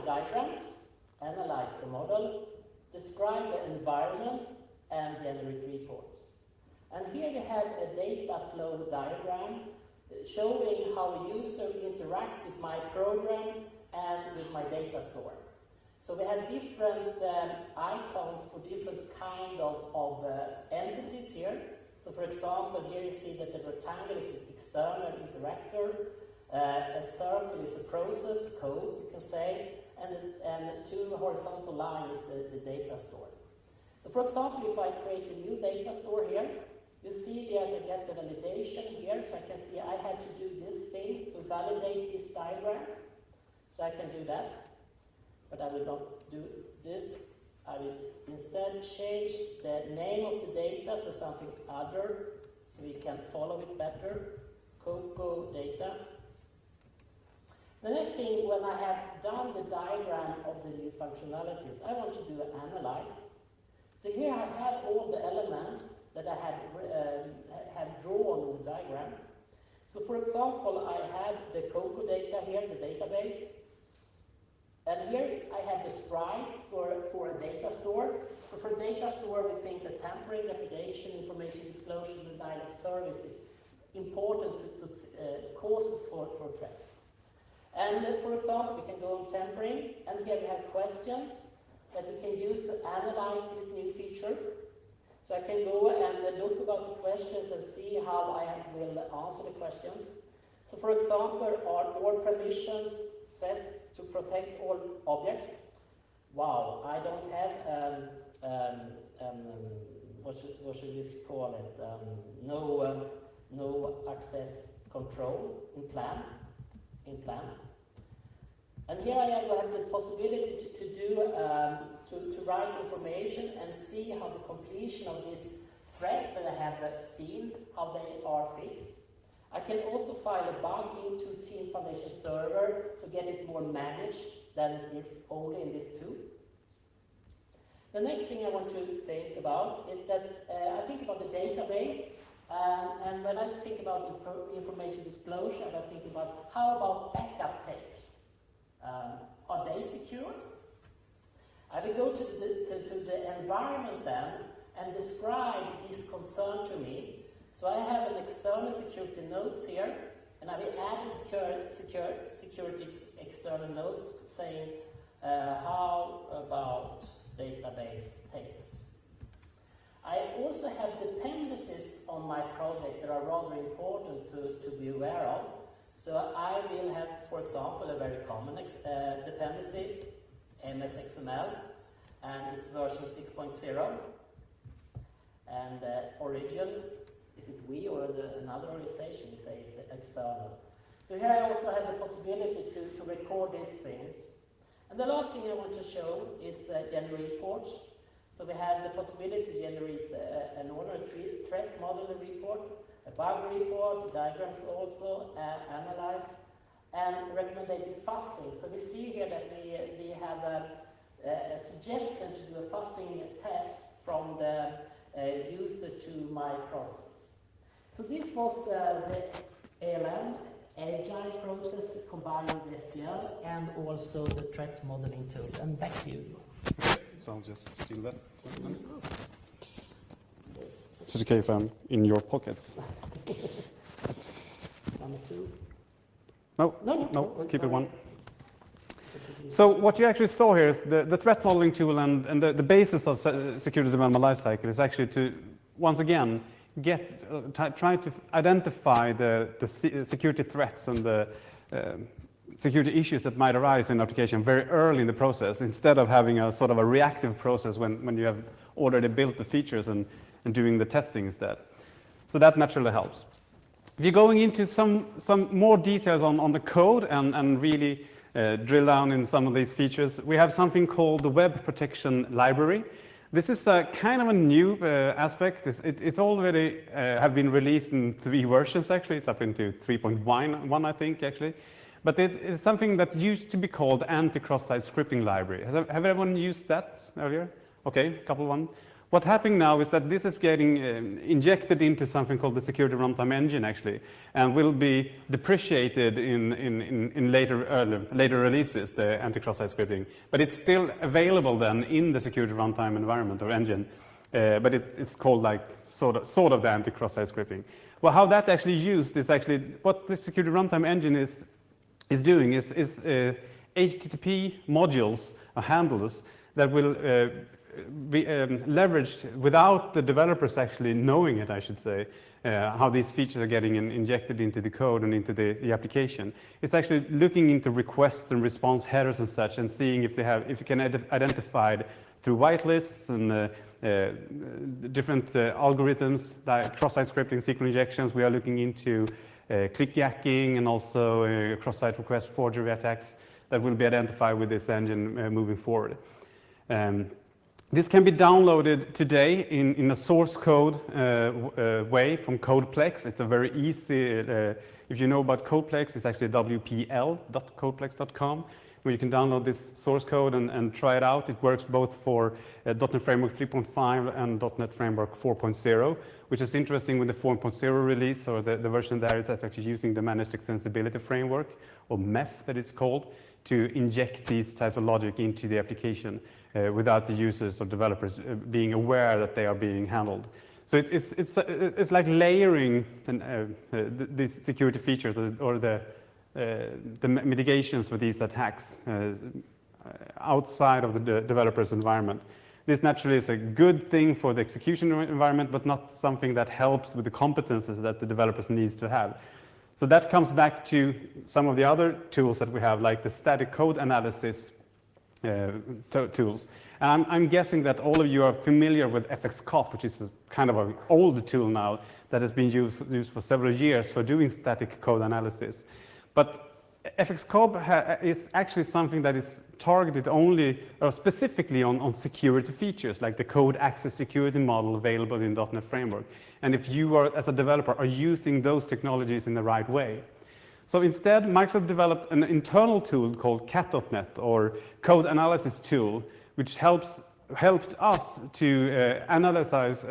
the diagrams, analyze the model, describe the environment, and generate reports. And here we have a data flow diagram showing how a user interact with my program and with my data store. So we have different icons for different kind of entities here. So for example, here you see that the rectangle is an external interactor, a circle is a process, code you can say, and the two horizontal lines is the data store. So for example, if I create a new data store here, you see that I get the validation here, so I can see I have to do these things to validate this diagram. So I can do that, but I will not do this. I will instead change the name of the data to something other, so we can follow it better. Cocoa data. The next thing, when I have done the diagram of the new functionalities, I want to do an analyze. So here I have all the elements that I have drawn on the diagram. So for example, I have the Cocoa data here, the database. And here I have the sprites for a data store. So for data store, we think that tampering, repudiation, information disclosure, denial of service is important to causes for threats. And for example, we can go on tampering, and here we have questions that we can use to analyze this new feature. So I can go and look about the questions and see how I will answer the questions. So for example, are all permissions set to protect all objects? Wow, I don't have, what should we call it? No access control in plan. And here I have the possibility to write information and see how the completion of this thread that I have seen, how they are fixed. I can also file a bug into Team Foundation server to get it more managed than it is only in this tool. The next thing I want to think about is that I think about the database, and when I think about information disclosure, I think about how about backup tapes? Are they secure? I will go to the environment then and describe this concern to me. So I have an external security notes here, and I will add a security external notes saying how about database tapes. I also have dependencies on my project that are rather important to be aware of. So I will have, for example, a very common dependency, MSXML, and it's version 6.0. And origin, is it we or another organization? We say it's external. So here I also have the possibility to record these things. And the last thing I want to show is generate reports. So we have the possibility to generate an ordinary threat modeling report, a bug report, diagrams also, analyze, and recommended fuzzing. So we see here that we have a suggestion to do a fuzzing test from the user to my process. So this was the ALM, Agile process combined with STL, and also the threat modeling tool. And back to you. So I'll just seal that. Is it okay if I'm in your pockets? No, keep it one. So what you actually saw here is the threat modeling tool and the basis of security development lifecycle is actually to, once again, try to identify the security threats and the security issues that might arise in an application very early in the process, instead of having a sort of a reactive process when you have already built the features and doing the testing instead. So that naturally helps. If you're going into some more details on the code and really drill down in some of these features, we have something called the Web Protection Library. This is kind of a new aspect. It's already have been released in 3 versions actually. It's up into 3.1, I think, actually. But it is something that used to be called anti-cross-site scripting library. Have everyone used that earlier? Okay, a couple one. What's happening now is that this is getting injected into something called the security runtime engine, actually, and will be depreciated in later releases, the anti-cross-site scripting. But it's still available then in the security runtime environment or engine, but it's called like sort of the anti-cross-site scripting. Well, how that actually used is actually what the security runtime engine is doing is HTTP modules or handlers that will be leveraged without the developers actually knowing it, I should say, how these features are getting injected into the code and into the application. It's actually looking into requests and response headers and such, and seeing if you can identify it through whitelists and different algorithms, like cross-site scripting, SQL injections. We are looking into clickjacking and also cross-site request forgery attacks that will be identified with this engine moving forward. This can be downloaded today in a source code way from Codeplex. It's a very easy, if you know about Codeplex, it's actually wpl.codeplex.com, where you can download this source code and try it out. It works both for .NET Framework 3.5 and .NET Framework 4.0, which is interesting with the 4.0 release, or the version there is actually using the Managed Extensibility Framework, or MEF that it's called, to inject these types of logic into the application without the users or developers being aware that they are being handled. So it's like layering these security features or the mitigations for these attacks outside of the developer's environment. This naturally is a good thing for the execution environment, but not something that helps with the competences that the developers needs to have. So that comes back to some of the other tools that we have, like the static code analysis tools. And I'm guessing that all of you are familiar with FXCOP, which is a kind of an old tool now that has been used for several years for doing static code analysis. But FXCOP is actually something that is targeted only or specifically on security features, like the code access security model available in .NET Framework. And if you are, as a developer, are using those technologies in the right way. So instead, Microsoft developed an internal tool called cat.net, or code analysis tool, which helped us to analyze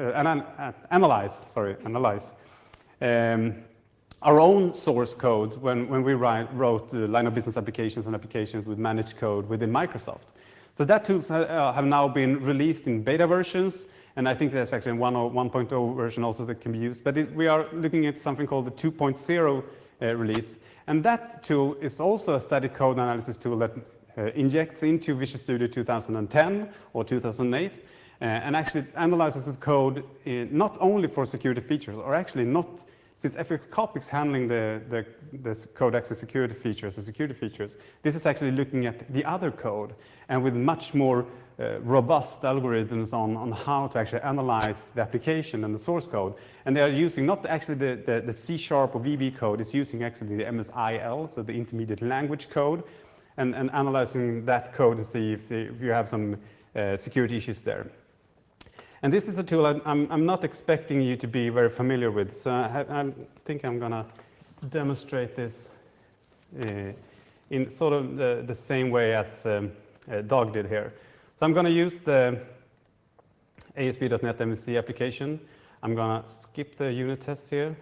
our own source codes when we wrote line of business applications and applications with managed code within Microsoft. So that tools have now been released in beta versions, and I think there's actually a 1.0 version also that can be used. But we are looking at something called the 2.0 release, and that tool is also a static code analysis tool that injects into Visual Studio 2010 or 2008, and actually analyzes the code not only for security features, or actually not. Since FXCOP is handling the code access security features, this is actually looking at the other code, and with much more robust algorithms on how to actually analyze the application and the source code. And they are using not actually the C# or VB code, it's using actually the MSIL, so the intermediate language code, and analyzing that code to see if you have some security issues there. And this is a tool I'm not expecting you to be very familiar with, so I think I'm going to demonstrate this in sort of the same way as Doug did here. So I'm going to use the ASP.NET MVC application. I'm going to skip the unit test here.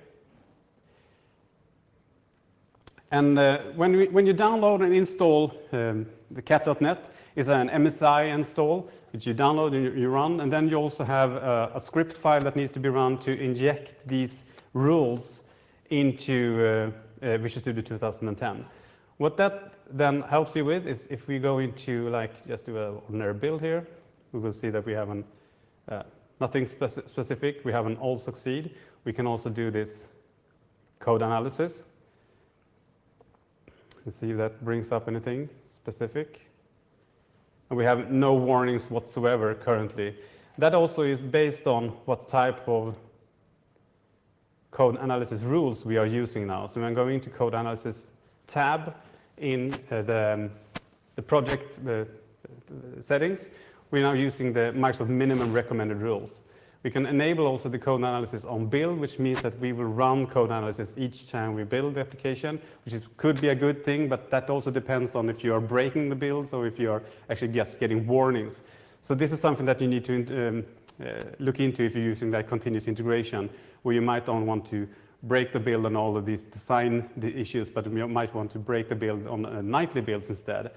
And when you download and install the cat.net, it's an MSI install, which you download and you run, and then you also have a script file that needs to be run to inject these rules into Visual Studio 2010. What that then helps you with is if we go into, like, just do an ordinary build here, we will see that we have nothing specific. We have an all succeed. We can also do this code analysis and see if that brings up anything specific. And we have no warnings whatsoever currently. That also is based on what type of code analysis rules we are using now. So I'm going to code analysis tab in the project settings. We're now using the Microsoft minimum recommended rules. We can enable also the code analysis on build, which means that we will run code analysis each time we build the application, which could be a good thing, but that also depends on if you are breaking the builds or if you are actually just getting warnings. So this is something that you need to look into if you're using like continuous integration, where you might don't want to break the build on all of these design issues, but you might want to break the build on nightly builds instead.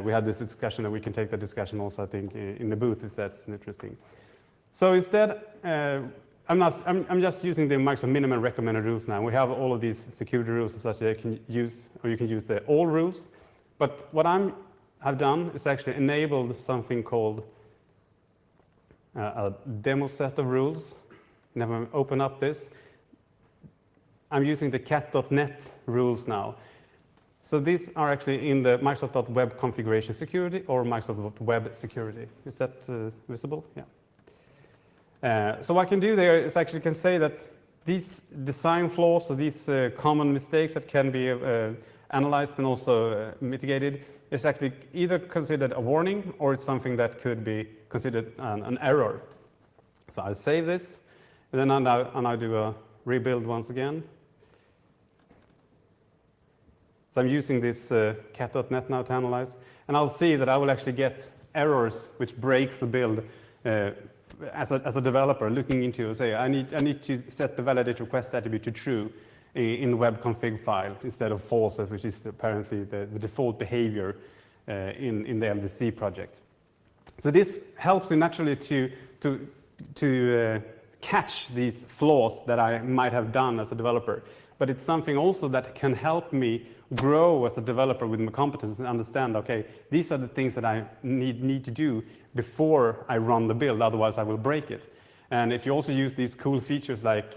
We had this discussion, and we can take the discussion also, I think, in the booth if that's interesting. So instead, I'm just using the Microsoft minimum recommended rules now. We have all of these security rules and such that you can use, or you can use the all rules. But what I've done is actually enabled something called a demo set of rules. And if I open up this, I'm using the cat.net rules now. So these are actually in the Microsoft.web configuration security or Microsoft.web security. Is that visible? Yeah. So what I can do there is actually can say that these design flaws or these common mistakes that can be analyzed and also mitigated is actually either considered a warning or it's something that could be considered an error. So I'll save this, and then I'll do a rebuild once again. So I'm using this cat.net now to analyze, and I'll see that I will actually get errors which breaks the build as a developer looking into, say, I need to set the validate request attribute to true in the web config file instead of false, which is apparently the default behavior in the LVC project. So this helps me naturally to catch these flaws that I might have done as a developer. But it's something also that can help me grow as a developer with my competence and understand, okay, these are the things that I need to do before I run the build, otherwise I will break it. And if you also use these cool features like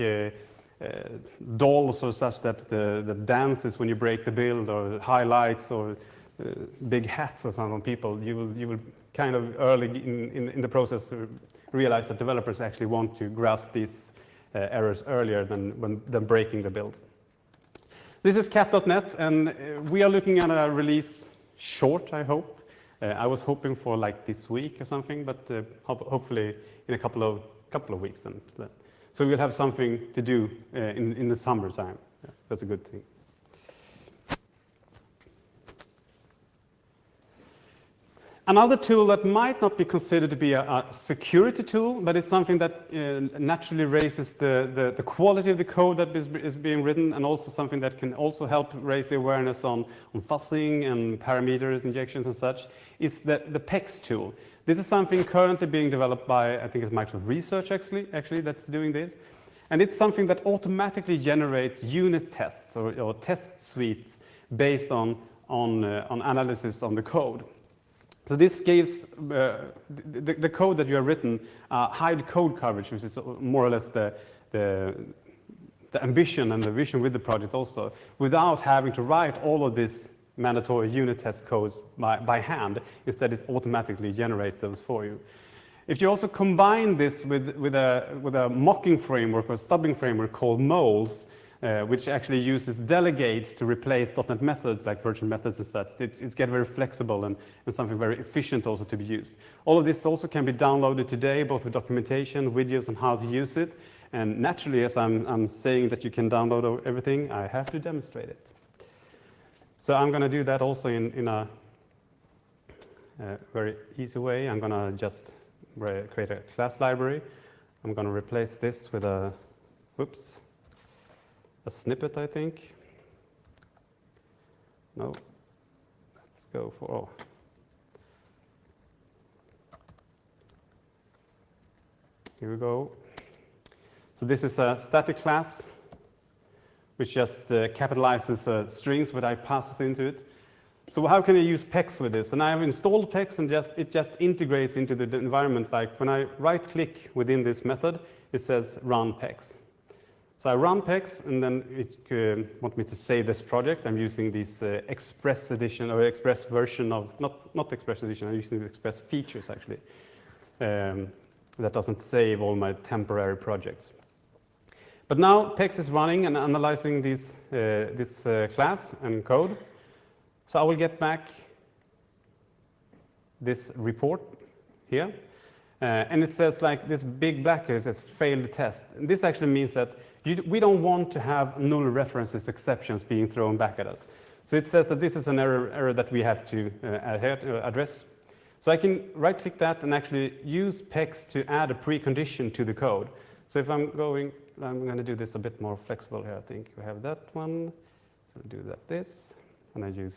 dolls or such that dances when you break the build, or highlights, or big hats or something on people, you will kind of early in the process realize that developers actually want to grasp these errors earlier than breaking the build. This is cat.net, and we are looking at a release short, I hope. I was hoping for like this week or something, but hopefully in a couple of weeks then. So we'll have something to do in the summertime. Yeah, that's a good thing. Another tool that might not be considered to be a security tool, but it's something that naturally raises the quality of the code that is being written, and also something that can also help raise the awareness on fuzzing and parameters injections and such, is the PEX tool. This is something currently being developed by, I think it's Microsoft Research actually that's doing this. And it's something that automatically generates unit tests or test suites based on analysis on the code. So this gives the code that you have written high code coverage, which is more or less the ambition and the vision with the project also, without having to write all of this mandatory unit test codes by hand. Instead, it automatically generates those for you. If you also combine this with a mocking framework or stubbing framework called moles, which actually uses delegates to replace .NET methods like virtual methods and such. It's get very flexible and something very efficient also to be used. All of this also can be downloaded today, both with documentation, videos on how to use it. And naturally, as I'm saying that you can download everything, I have to demonstrate it. So I'm going to do that also in a very easy way. I'm going to just create a class library. I'm going to replace this with a snippet, I think. No, let's go for, here we go. So this is a static class, which just capitalizes strings when I pass into it. So how can I use PEX with this? And I have installed PEX, and it just integrates into the environment. Like when I right-click within this method, it says run PEX. So I run PEX, and then it wants me to save this project. I'm using this Express edition, or Express version of, not Express edition, I'm using the Express features actually. That doesn't save all my temporary projects. But now PEX is running and analyzing this class and code. So I will get back this report here. And it says like this big black here says failed test. And this actually means that we don't want to have null references exceptions being thrown back at us. So it says that this is an error that we have to address. So I can right-click that and actually use PEX to add a precondition to the code. So if I'm going to do this a bit more flexible here. I think we have that one. So I'll do that this, and I use